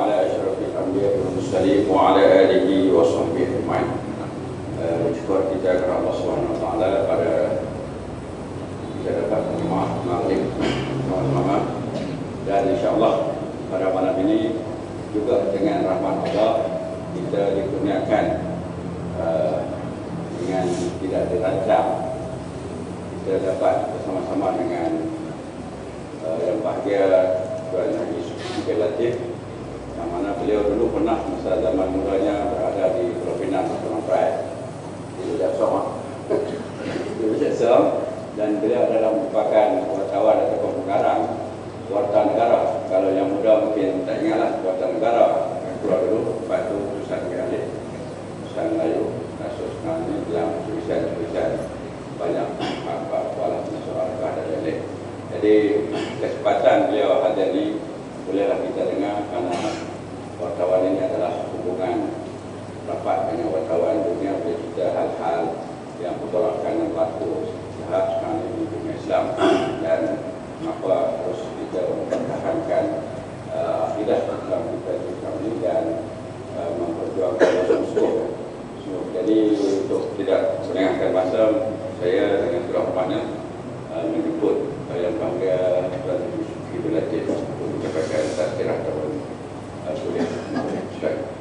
على أشرف الأنبياء والمرسلين وعلى آله وصحبه أجمعين. Bersyukur kita kepada Allah Subhanahu Wa Taala pada kita dapat maghrib malam dan insyaAllah pada malam ini juga dengan rahmat Allah kita dikurniakan dengan tidak dirancang kita dapat bersama-sama dengan yang bahagia Tuan Haji Sukil Latif, yang mana beliau dulu pernah masa zaman mudanya berada di Pulau Pinang atau Lamprai di Jaksong dan beliau adalah merupakan wartawan atau pengarang Warta Negara. Kalau yang muda mungkin tak ingatlah Warta Negara yang keluar dulu, lepas itu Tulisan Melayu, Tulisan Melayu, kasus ini dalam tulisan banyak apa-apalah soal dan lain-lain. Jadi kesempatan beliau hadir ini bolehlah kita dengar, karena wartawan ini adalah hubungan rapat dengan wartawan dunia, bercerita hal-hal yang bertolakkan dan berlaku sehari sekarang ini di dunia Islam, dan mengapa harus kita mempertahankan akidah Islam kita ini dan memperjuangkan sungguh-sungguh. Jadi untuk tidak melengahkan masa, saya dengan segala hormatnya menyebut yang bangga Tuan Sukil Latif untuk menyampaikan tazkirah tahun kuliah. Silakan.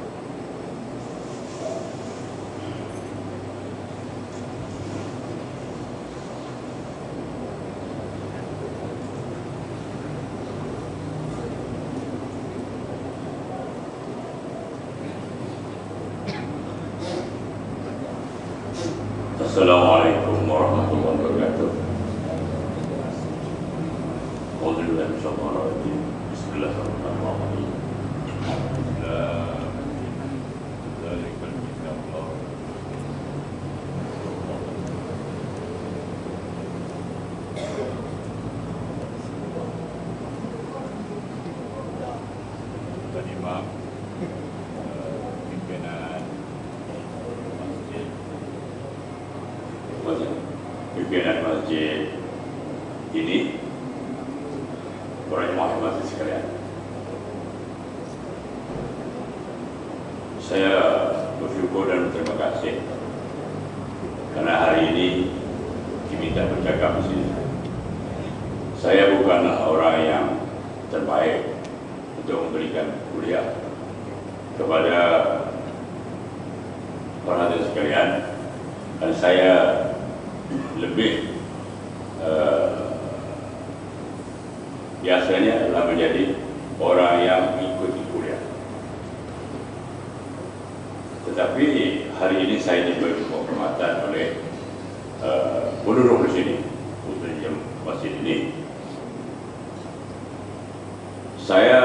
Assalamualaikum warahmatullahi wabarakatuh. Bismillahirrahmanirrahim. Pimpinan masjid ini, para jemaah masjid sekalian, saya bersyukur dan berterima kasih karena hari ini diminta bercakap di sini. Saya bukanlah orang yang terbaik untuk memberikan kuliah kepada para hadirin sekalian, dan saya lebih biasanya adalah menjadi orang yang mengikuti kuliah. Tetapi hari ini saya diberi penghormatan oleh penduduk di sini, khususnya masjid ini. Saya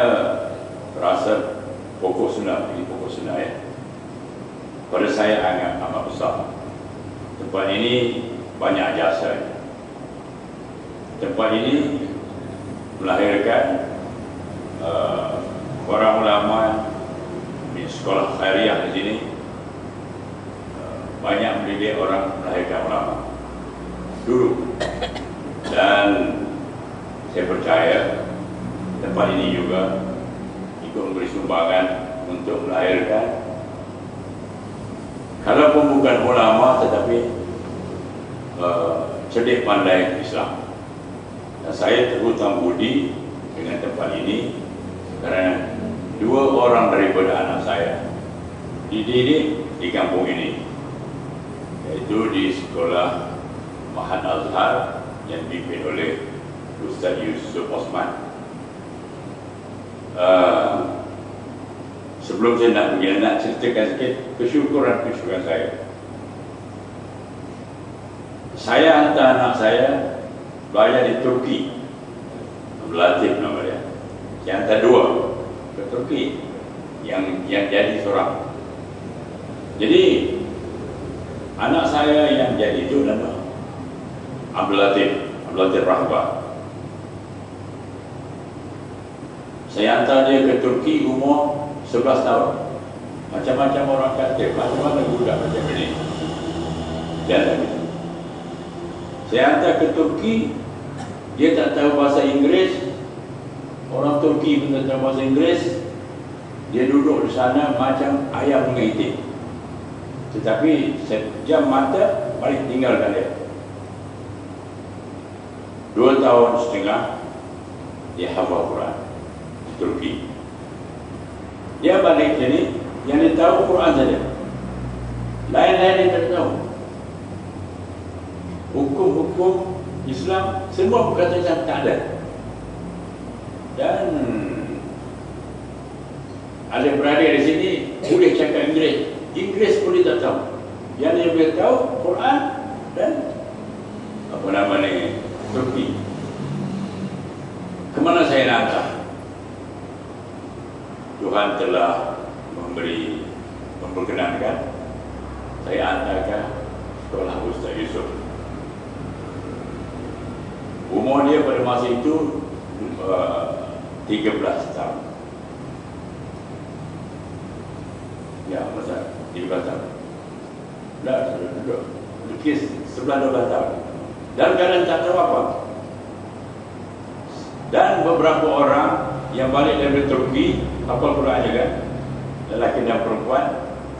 rasa pokok sunnah, ini pokok sunnah ya, pada saya amat besar. Tempat ini banyak jasa. Tempat ini melahirkan para ulama di sekolah khairiyah di sini, banyak mendidik orang, melahirkan ulama dulu. Dan saya percaya tempat ini juga ikut memberi sumbangan untuk melahirkan, kalaupun bukan ulama tetapi cerdik pandai Islam. Dan saya terhutang budi dengan tempat ini kerana dua orang daripada anak saya dididik di kampung ini, yaitu di sekolah Mahat Azhar yang dipimpin oleh Ustaz Yusuf Osman. Sebelum saya nak ceritakan sikit kesyukuran saya. Saya hantar anak saya belajar di Turki, Latif nama dia. Saya hantar dua ke Turki, yang jadi seorang. Jadi anak saya yang jadi itu nama Abdul Latif Rahbah. Saya hantar dia ke Turki umur 11 tahun. Macam-macam orang kata, macam-macam budak macam ini. Dan saya hantar ke Turki, dia tak tahu bahasa Inggeris, orang Turki pun tak tahu bahasa Inggeris. Dia duduk di sana macam ayam dengan itik. Tetapi sejam mata balik tinggalkan dia. 2 tahun setengah dia hafal Quran di Turki. Dia balik sini, yang dia tahu Quran saja. Lain-lain dia tak tahu. Hukum-hukum Islam semua perkataan Islam tak ada. Dan ada beradik di sini boleh cakap Inggeris pun dia tak tahu. Yang dia boleh tahu Quran dan apa nama ni, Turki. Kemana saya nak hantar? Tuhan telah memperkenankan saya hantarkan sekolah Ustaz Yusuf. Umur dia pada masa itu 13 tahun. Ya, masa 13 tahun. Dah duduk lukis 11-12 tahun. Dan kadang tak tahu apa. Dan beberapa orang yang balik dari Turki hafal Quran juga, lelaki dan perempuan,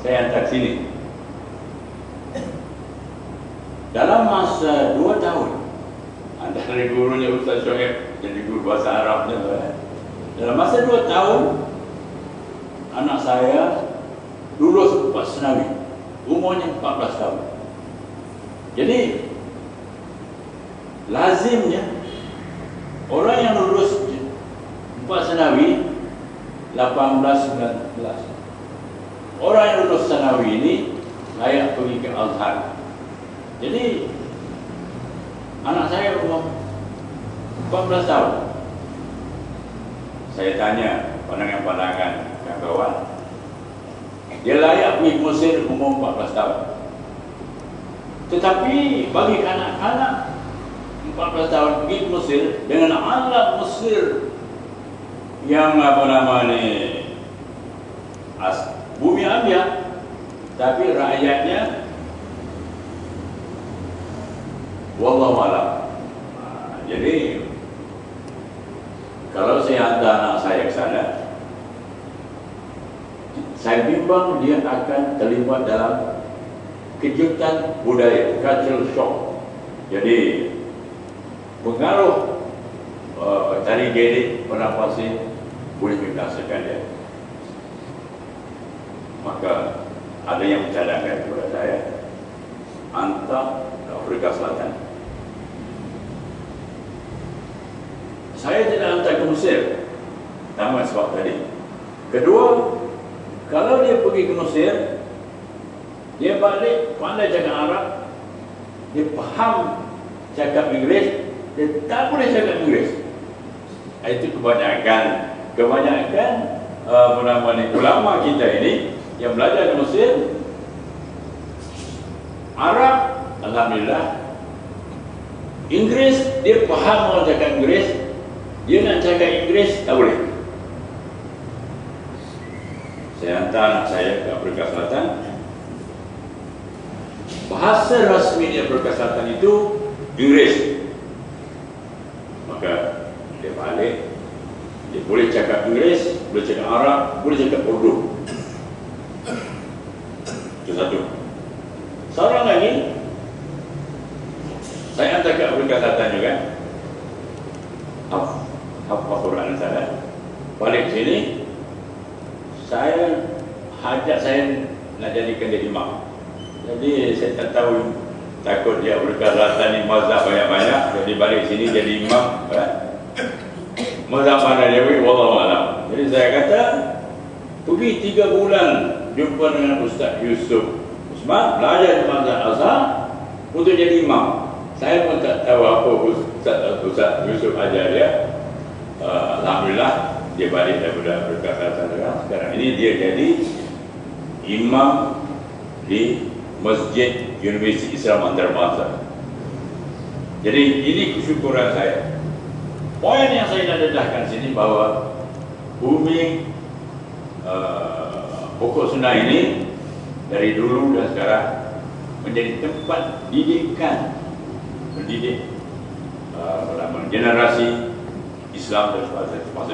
saya hantar sini. Dalam masa 2 tahun, antara gurunya Ustaz Shoaib jadi guru bahasa Arabnya, dalam masa 2 tahun anak saya lulus Senawi, umurnya 14 tahun. Jadi lazimnya orang yang lulus Senawi 18-19, orang yang lulus Senawi ini layak pergi ke Al-Azhar. Jadi anak saya umur 14 tahun. Saya tanya pandangan-pandangan kawan-kawan, dia layak pergi ke Mesir umur 14 tahun. Tetapi bagi anak-anak 14 tahun pergi ke Mesir dengan alat Mesir yang apa nama ni, bumi ambiar, tapi rakyatnya wallahu a'lam. Jadi kalau saya hantar anak saya ke sana, saya bimbang dia akan terlibat dalam kejutan budaya, cultural shock. Jadi pengaruh tari gedik penapasi boleh membinasakan dia. Maka ada yang mencadangkan kepada saya hantar ke Afrika Selatan. Saya tidak hantar ke Mesir, pertama sebab tadi. Kedua, kalau dia pergi ke Mesir, dia balik pandai cakap Arab, dia faham cakap Inggeris, dia tak boleh cakap Inggeris. Itu kebanyakan ulama kita ini yang belajar di Mesir. Arab, alhamdulillah. Inggeris, dia faham orang cakap Inggeris, dia nak cakap Inggeris tak boleh. Saya hantar anak saya ke Afrika Selatan. Bahasa rasmi di Afrika Selatan itu Inggeris. Maka dia balik, dia boleh cakap Inggeris, boleh cakap Arab, boleh cakap Urdu. Itu satu. Seorang lagi saya hantar ke Afrika Selatan juga, hafal Quran sana. Balik sini, saya nak jadikan dia imam. Jadi saya tak tahu, takut dia Afrika Selatan ni mazhab banyak-banyak, jadi balik sini jadi imam. Mazhab mana dia pergi, wallahu a'lam. Jadi saya kata, pergi 3 bulan jumpa dengan Ustaz Yusuf Usman, belajar di mazhab Azhar untuk jadi imam. Saya pun tak tahu apa Ustaz Yusuf ajar dia. Alhamdulillah dia balik daripada Afrika Selatan. Sekarang ini dia jadi imam di Masjid Universiti Islam Antarabangsa. Jadi ini kesyukuran saya. Poin yang saya nak dedahkan sini bahawa bumi pokok sunnah ini dari dulu dan sekarang menjadi tempat didikan, mendidik generasi Islam dan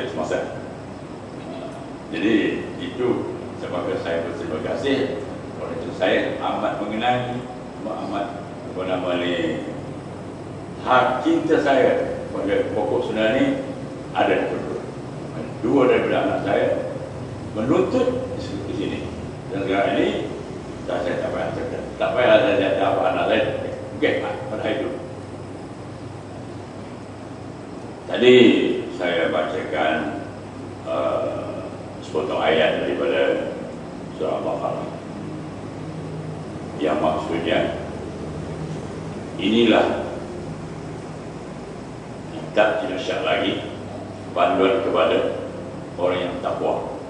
semasa. Jadi itu sebabkan saya berterima kasih. Oleh itu saya amat mengenali, amat apa nama ni, hak cinta saya pada pokok sebenarnya ni ada dua. Dua daripada anak saya menuntut di sini. Dan sekarang ini saya tak payah cakap, tak payah saya apa anak saya. Okey, pada itu. Tadi saya bacakan sepotong ayat daripada surah Al-Baqarah yang maksudnya inilah kitab tidak syak lagi panduan kepada orang yang takwa.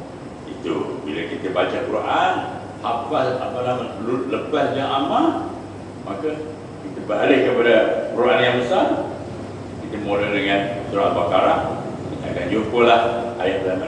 Itu bila kita baca Quran, hafaz apa nama, lepas yang amal, maka kita balik kepada Quran yang besar. Kita mula dengan surah Al-Baqarah, kita akan jumpalah ayat dalam